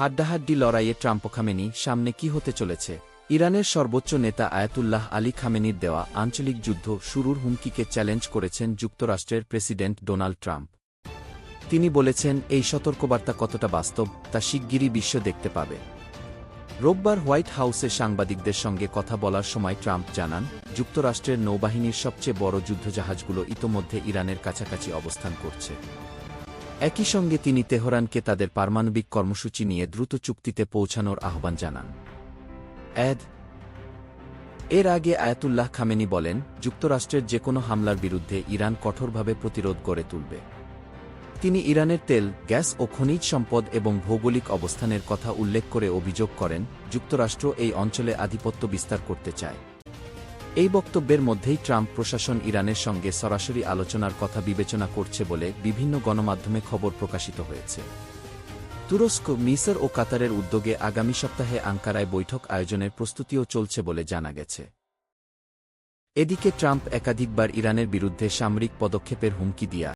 হাড্ডাহাড্ডি লড়াইয়ে Trump Khamenei সামনে কি হতে চলেছে? ইরানের সর্বোচ্চ নেতা আয়াতুল্লাহ আলী খামেনির দেওয়া আঞ্চলিক যুদ্ধ শুরুর হুমকিকে চ্যালেঞ্জ করেছেন যুক্তরাষ্ট্রের প্রেসিডেন্ট ডোনাল্ড ট্রাম্প। তিনি বলেছেন, এই সতর্কবার্তা কতটা বাস্তব তা শিগগিরই বিশ্ব দেখতে পাবে। রোববার হোয়াইট হাউসে সাংবাদিকদের সঙ্গে কথা বলার সময় ট্রাম্প জানান, যুক্তরাষ্ট্রের নৌবাহিনীর সবচেয়ে বড় যুদ্ধজাহাজগুলো ইতোমধ্যে ইরানের কাছাকাছি অবস্থান করছে। একই সঙ্গে তিনি তেহরানকে তাদের পারমাণবিক কর্মসূচি নিয়ে দ্রুত চুক্তিতে পৌঁছানোর আহ্বান জানান। এর আগে আয়াতুল্লাহ খামেনি বলেন, যুক্তরাষ্ট্রের যেকোনো হামলার বিরুদ্ধে ইরান কঠোরভাবে প্রতিরোধ গড়ে তুলবে। তিনি ইরানের তেল, গ্যাস ও খনিজ সম্পদ এবং ভৌগোলিক অবস্থানের কথা উল্লেখ করে অভিযোগ করেন, যুক্তরাষ্ট্র এই অঞ্চলে আধিপত্য বিস্তার করতে চায়। এই বক্তব্যের মধ্যেই ট্রাম্প প্রশাসন ইরানের সঙ্গে সরাসরি আলোচনার কথা বিবেচনা করছে বলে বিভিন্ন গণমাধ্যমে খবর প্রকাশিত হয়েছে। তুরস্ক, মিসর ও কাতারের উদ্যোগে আগামী সপ্তাহে আঙ্কারায় বৈঠক আয়োজনের প্রস্তুতিও চলছে বলে জানা গেছে। এদিকে ট্রাম্প একাধিকবার ইরানের বিরুদ্ধে সামরিক পদক্ষেপের হুমকি দিয়া